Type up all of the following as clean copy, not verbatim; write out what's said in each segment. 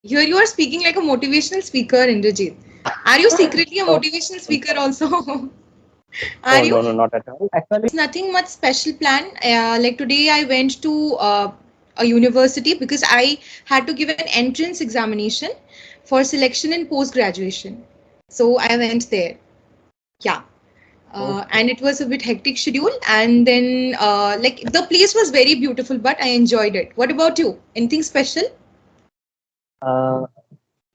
Here you are speaking like a motivational speaker, Indrajit. Are you secretly a Oh, motivational speaker also? Are oh, you? no, no, not at all. Actually, It's nothing much special plan. Like today, I went to a university because I had to give an entrance examination for selection in post graduation. So I went there. Yeah. okay. And it was a bit hectic schedule. And then, like, the place was very beautiful, but I enjoyed it. What about you? Anything special? Uh,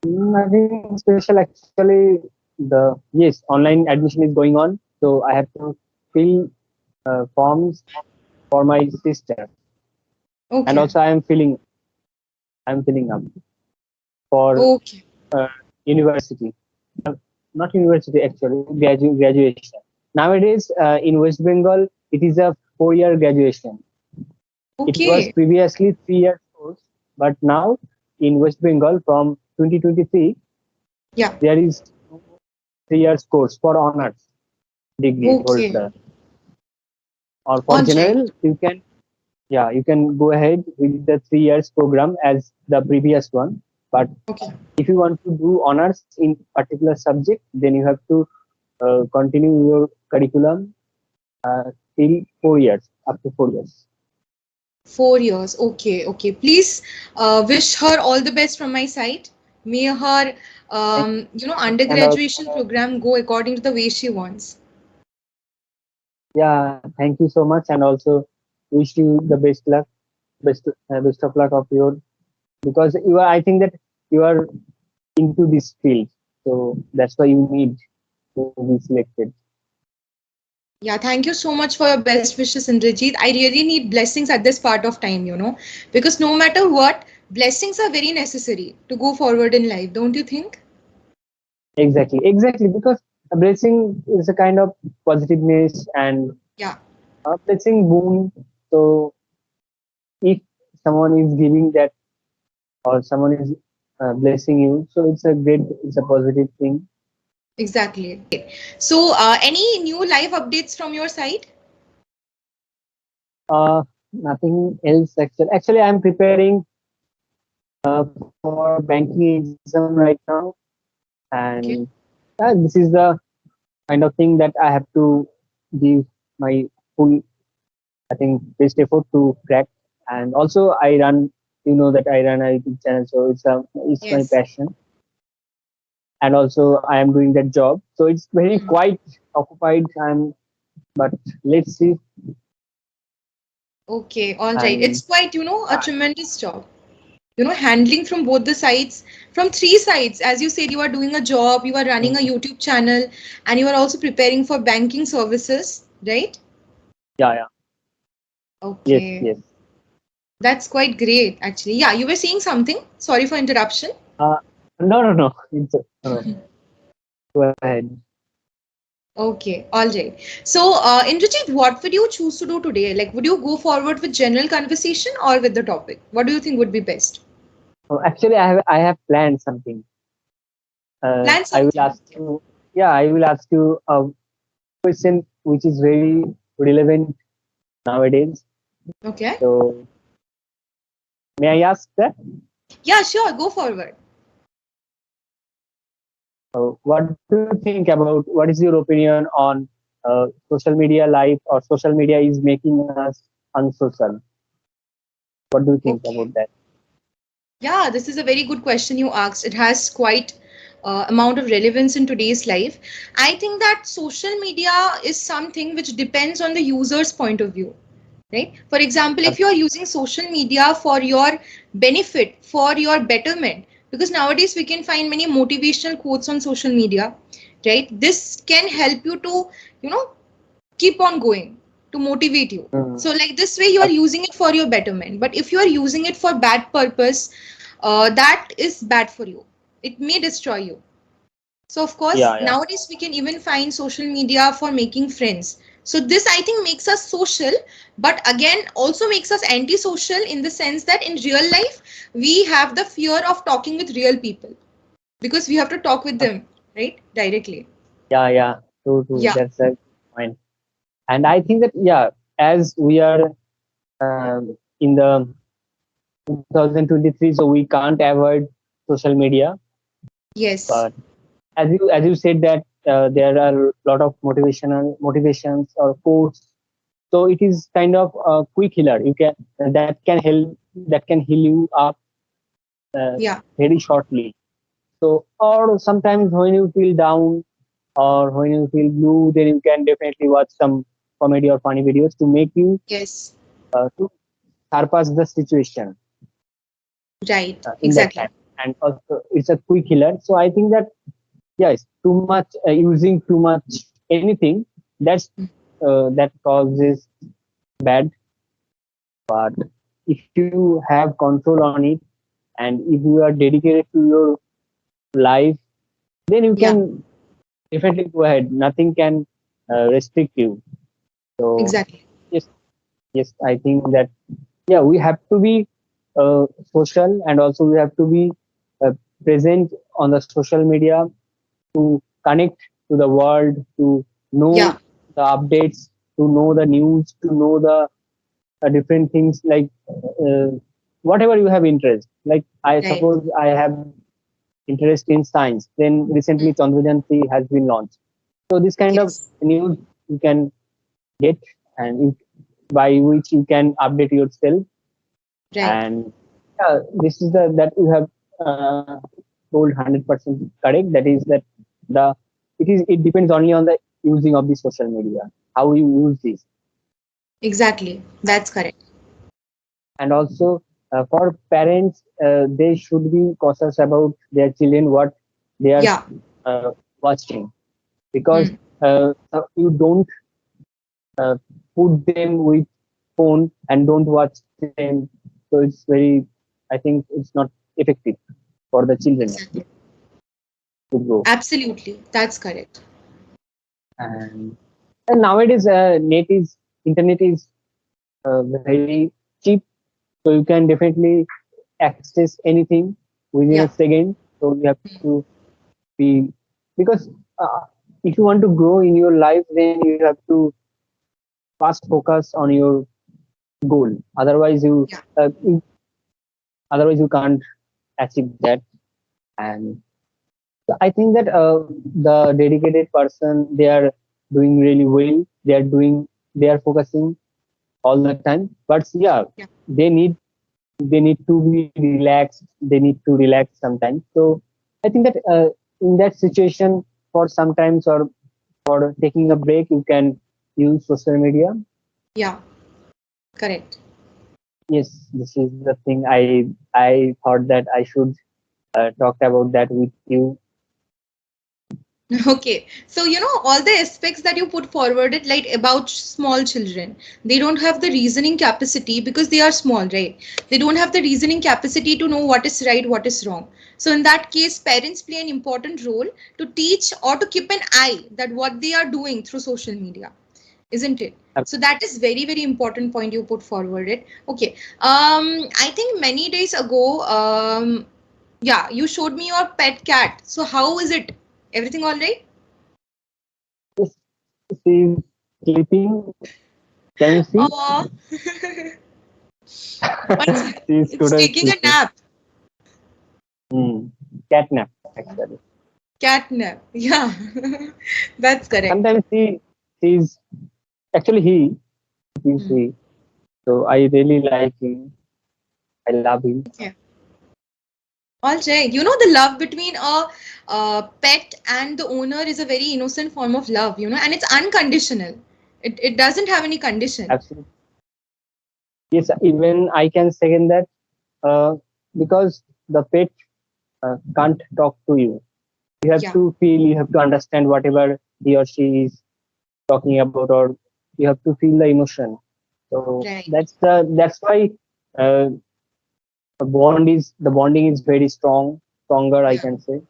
Nothing special actually. The yes, online admission is going on, so I have to fill forms for my sister, and Okay. also I'm filling up for Okay. university. Uh, Not university actually, graduation. Nowadays, in West Bengal, it is a 4 year graduation. It was Okay. previously 3 years course, but now in West Bengal from 2023 Yeah. there is 3 years course for honors degree Okay. holder, or for All right. general you can, yeah, you can go ahead with the 3 years program as the previous one. But Okay. if you want to do honors in particular subject, then you have to continue your curriculum till 4 years, up to 4 years. 4 years. Okay. Okay. Please wish her all the best from my side. May her, And, and undergraduation program go according to the way she wants. yeah, thank you so much, and also wish you the best luck, best of luck of your, because you are, I think that you are into this field, so that's why you need to be selected. Yeah, thank you so much for your best wishes, Indrajit. I really need blessings at this part of time, because no matter what, blessings are very necessary to go forward in life, don't you think? Exactly, because a blessing is a kind of positiveness and Yeah. a blessing boon. So if someone is giving that, or someone is blessing you, so it's a positive thing. Exactly. So, any new live updates from your side? Nothing else actually. Actually, I'm preparing for banking exam right now, and Okay. this is the kind of thing that I have to give my full, I think, best effort to crack. And also, I run. You know that I run a YouTube channel, so it's my Yes. passion. And also, I am doing that job, so it's very Hmm. quite occupied. But let's see. Okay, all right. And It's quite, a tremendous job. Handling from both the sides, from three sides. As you said, you are doing a job, you are running a YouTube channel, and you are also preparing for banking services, right? yeah, yes, Okay. yes. That's quite great, actually. Yeah, you were saying something. Sorry for interruption. Uh, no. No. Go ahead. Okay, all right. So, Indrajit, what would you choose to do today? Like, would you go forward with general conversation or with the topic? What do you think would be best? Actually, I have planned something. Plan I will something. ask you. Yeah, I will ask you a question which is very relevant nowadays. Okay. So, may I ask that? Yeah, sure. Go forward. What do you think about? What is your opinion on social media life, or social media is making us unsocial? What do you think Okay. about that? Yeah, this is a very good question you asked. It has quite amount of relevance in today's life. I think that social media is something which depends on the user's point of view, right? For example, if you are using social media for your benefit, for your betterment, because nowadays we can find many motivational quotes on social media, right? This can help you to, you know, keep on going, to motivate you. Mm, So like this way you are using it for your betterment, but if you are using it for bad purpose, that is bad for you. It may destroy you. So of course yeah. nowadays we can even find social media for making friends. So this I think makes us social, but again also makes us antisocial in the sense that in real life we have the fear of talking with real people because we have to talk with them, right, directly. Yeah. True. Yeah. That's a point. And I think that, yeah, as we are in the 2023, so we can't avoid social media. Yes. But as you said that there are a lot of motivations or quotes, so it is kind of a quick healer. You can that can heal you up Yeah. very shortly. So, or sometimes when you feel down or when you feel blue, then you can definitely watch some comedy or funny videos to make you Yes. to surpass the situation Right. in that time. Exactly. And also, it's a quick healer. So I think that yes, too much using too much anything that causes bad. But if you have control on it and if you are dedicated to your life, then you Yeah. can definitely go ahead. Nothing can restrict you. So Exactly. yes, yes, I think that yeah, we have to be social and also we have to be uh, present on the social media to connect to the world, to know Yeah. the updates, to know the news, to know the different things like whatever you have interest. Like I Right. suppose I have interest in science. Then recently Chandrayaan 3 has been launched. So this kind of Yes. news you can get and by which you can update yourself. Right. And this is the that you have told 100% correct. That is that the it depends only on the using of the social media, how you use this. Exactly. That's correct. And also for parents, they should be cautious about their children what they are Yeah. uh, watching, because Hmm. you don't uh, put them with phone and don't watch them. So it's very, I think it's not effective for the children Exactly. to grow. Absolutely. That's correct. And, and nowadays, internet is very cheap, so you can definitely access anything within a Yeah. second. So you have to be, because if you want to grow in your life, then you have to first focus on your goal. Yeah. Otherwise you can't achieve that. And so I think that the dedicated person, they are doing really well. They are focusing all the time. But yeah, Yeah. they need they need to be relaxed. They need to relax sometimes. So I think that in that situation, for sometimes or for taking a break, you can use social media. Yeah. Correct. Yes, this is the thing I thought that I should talk about that with you. Okay, so all the aspects that you put forward, it like about small children, they don't have the reasoning capacity because they are small, right? They don't have the reasoning capacity to know what is right, what is wrong. So in that case, parents play an important role to teach or to keep an eye that what they are doing through social media, isn't it? So that is very, very important point you put forward it. Okay. I think many days ago, yeah, you showed me your pet cat. So how is it? Everything all right? Yes, she's sleeping. Can you see? Oh, it's She's it's totally taking a sleeping. nap. Hmm. Catnap, actually. Cat nap. Yeah, that's correct. Sometimes she's actually he's Hmm. he. So I really like him. I love him. Okay. All right. The love between a pet and the owner is a very innocent form of love, and it's unconditional. It doesn't have any condition. Absolutely. Yes, even I can second that because the pet can't talk to you. You have Yeah, to feel, you have to understand whatever he or she is talking about, or you have to feel the emotion. So right. that's why uh, the bonding is very stronger, I Yeah. can say.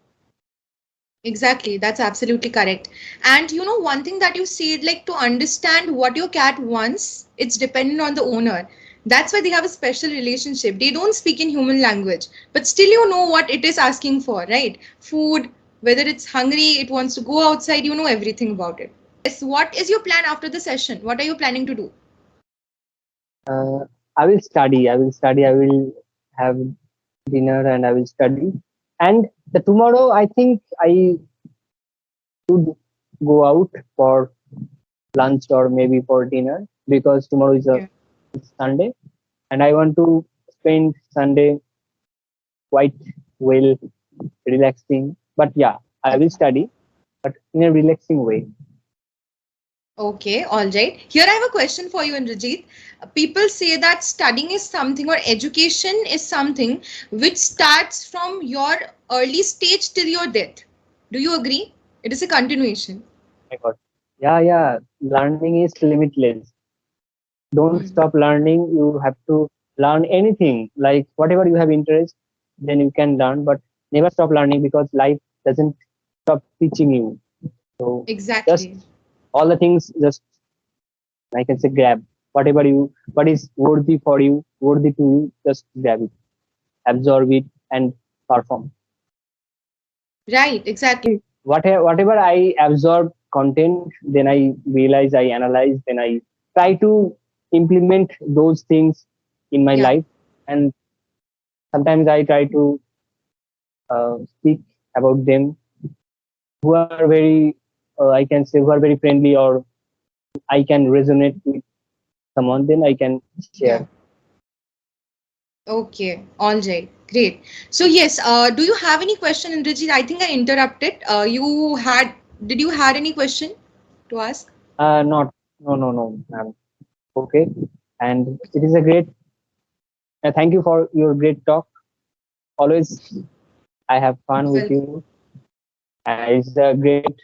Exactly, that's absolutely correct. And one thing that you said, like to understand what your cat wants, it's dependent on the owner. That's why they have a special relationship. They don't speak in human language, but still you know what it is asking for, right? Food, whether it's hungry, it wants to go outside, you know everything about it. Yes, what is your plan after the session? What are you planning to do? I will study. I will have dinner and I will study. And the tomorrow, I think I should go out for lunch or maybe for dinner, because tomorrow is a Yeah. Sunday, and I want to spend Sunday quite well, relaxing. But yeah, I will Okay. study, but in a relaxing way. Okay, all right. Here I have a question for you, Indrajit. People say that studying is something, or education is something which starts from your early stage till your death. Do you agree? It is a continuation. My God. Yeah, yeah. Learning is limitless. Don't Hmm. stop learning. You have to learn anything, like whatever you have interest, then you can learn. But never stop learning, because life doesn't stop teaching you. So just Exactly. all the things, just I can say grab what is worthy for you, worthy to you. Just grab it, absorb it, and perform. Right, exactly. Whatever I absorb content, then I realize, I analyze, then I try to implement those things in my Yeah. life. And sometimes I try to speak about them, who are very, I can say, who are very friendly, or I can resonate with someone, then I can share. Yeah. Okay. All right. Great. So yes, do you have any question, Indrajit? I think I interrupted. Did you had any question to ask? Not, no, no, no. Okay. And it is a great, thank you for your great talk. Always, I have fun with Well, you. It's a great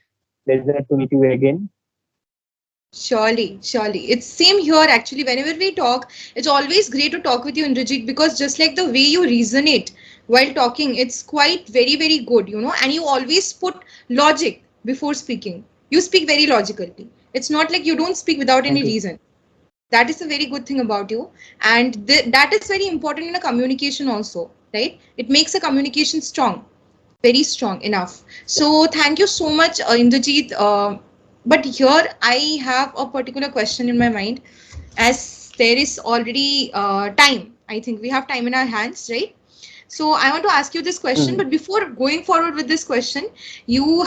pleasure to meet you again. surely, surely. It's same here actually. Whenever we talk, it's always great to talk with you, Indrajit, because just like the way you resonate while talking, it's quite very, very good, and you always put logic before speaking. You speak very logically. It's not like you don't speak without Thank any you. reason. That is a very good thing about you. And that is very important in a communication also, right? It makes a communication strong, very strong enough. So thank you so much, Indrajit. But here I have a particular question in my mind, as there is already time. I think we have time in our hands, right? So I want to ask you this question, Hmm. but before going forward with this question, you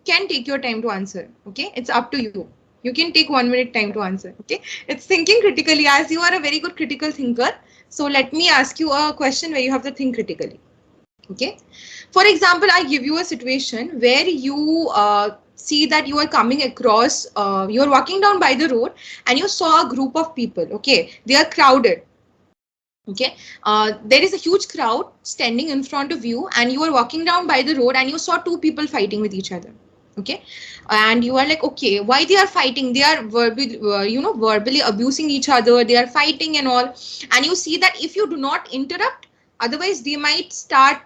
can take your time to answer. Okay, it's up to you. You can take 1 minute time to answer. Okay, it's thinking critically, as you are a very good critical thinker. So let me ask you a question where you have to think critically. Okay, for example, I give you a situation where you see that you are coming across, you are walking down by the road and you saw a group of people. Okay, they are crowded. Okay, there is a huge crowd standing in front of you and you are walking down by the road and you saw two people fighting with each other. Okay, and you are like, okay, why they are fighting? They are verbally abusing each other, they are fighting and all. And you see that if you do not interrupt, otherwise they might start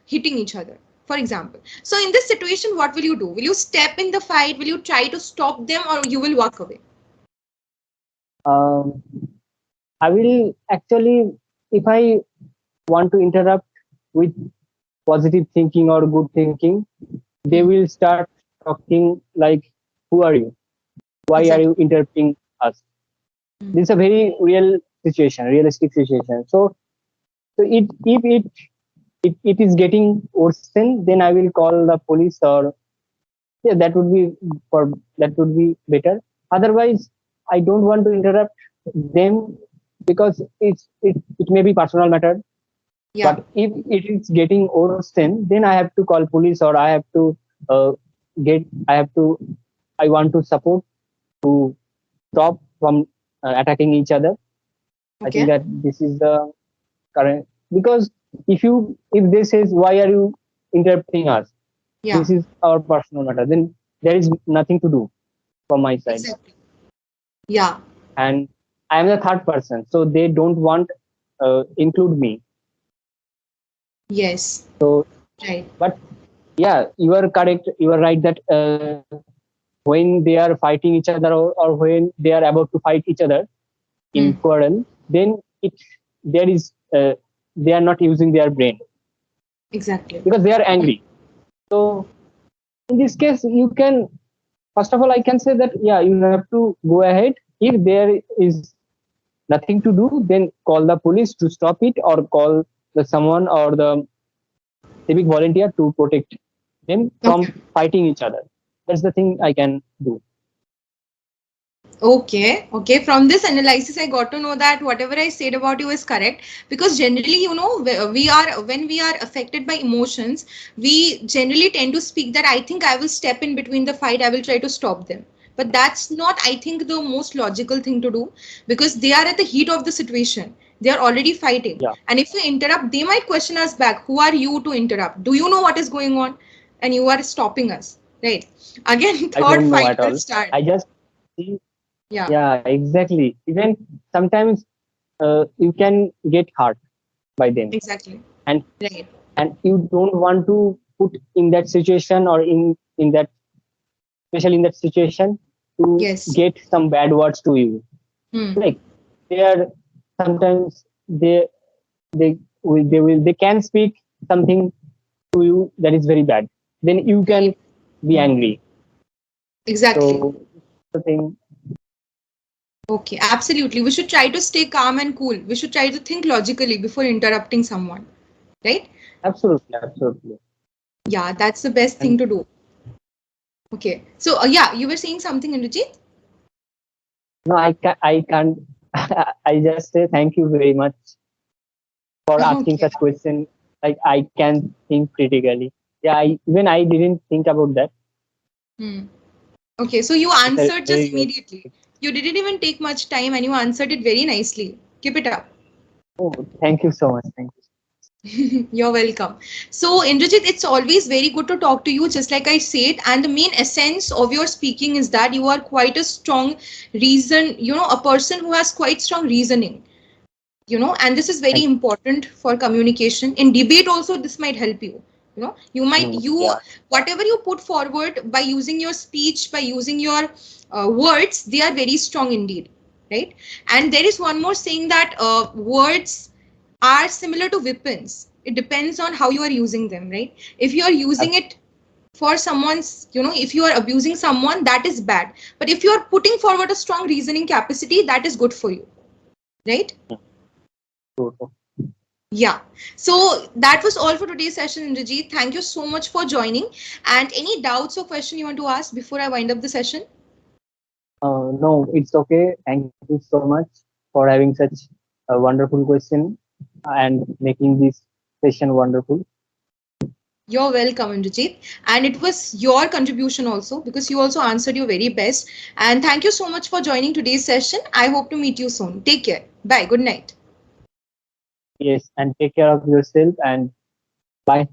hitting each other, for example. So in this situation, what will you do? Will you step in the fight? Will you try to stop them, or you will walk away? Um, I will actually, if I want to interrupt with positive thinking or good thinking, they Hmm. will start talking like, "Who are you? Why are you Exactly. interrupting us?" Hmm. This is a very real situation, realistic situation. So if it is getting worsen, then I will call the police, or yeah, for that would be better. Otherwise, I don't want to interrupt them, because it may be personal matter. Yeah. But if it is getting worsen, then I have to call police, or I have to uh, I have to, I want to support to stop from attacking each other. I think Okay. that this is the current, because if they says, why are you interrupting us? Yeah. This is our personal matter. Then there is nothing to do from my side. Exactly. Yeah. And I am the third person, so they don't want include me. Yes. So, Right. but yeah, you are correct. You are right that when they are fighting each other, or when they are about to fight each other in Hmm. quarrel, then it there is they are not using their brain, Exactly. because they are Hmm. angry. So in this case, you can, first of all, I can say that yeah, you have to go ahead. If there is nothing to do, then call the police to stop it, or call the someone, or the civic volunteer to protect them from Okay. fighting each other. That's the thing I can do. Okay, okay. From this analysis, I got to know that whatever I said about you is correct. Because generally, we are when we are affected by emotions, we generally tend to speak that I think I will step in between the fight. I will try to stop them. But that's not, I think, the most logical thing to do because they are at the heat of the situation. They are already fighting, Yeah, and if we interrupt, they might question us back. Who are you to interrupt? Do you know what is going on? And you are stopping us, right? Again, I third don't know fight at will all. start. I just see. Yeah, Yeah, exactly. Even sometimes you can get hurt by them, exactly. and Right. you don't want to put in that situation, or in that, especially in that situation, to Yes. get some bad words to you. Hmm. Like they are sometimes they can speak something to you that is very bad. Then you Very. can be Hmm. angry. Exactly. So the thing. Okay. Absolutely. We should try to stay calm and cool. We should try to think logically before interrupting someone. Right? Absolutely, absolutely. Yeah, that's the best thing And to do. Okay. So, yeah, you were saying something, Indrajit? no, I can't. I just say thank you very much for asking Okay. such question. Like I can think critically. Yeah, even I didn't think about that. Hmm. Okay. So, you It's a answered just very good. immediately. You didn't even take much time and you answered it very nicely. Keep it up. Oh, thank you so much. Thank you. You're welcome. So, Indrajit, it's always very good to talk to you, just like I said. And the main essence of your speaking is that you are quite a strong a person who has quite strong reasoning, and this is very Thank important for communication. In debate, also, this might help you. You might, you. Yeah, whatever you put forward by using your speech, by using your words, they are very strong indeed, right? And there is one more saying that words are similar to weapons. It depends on how you are using them, right? If you are using it for someone's, if you are abusing someone, that is bad. But if you are putting forward a strong reasoning capacity, that is good for you, right? true. Yeah. So that was all for today's session, Indrajit. Thank you so much for joining. And any doubts or question you want to ask before I wind up the session? No, it's okay. Thank you so much for having such a wonderful question and making this session wonderful. You're welcome, Indrajit. And it was your contribution also because you also answered your very best. And thank you so much for joining today's session. I hope to meet you soon. Take care. Bye. Good night. Yes, and take care of yourself and bye.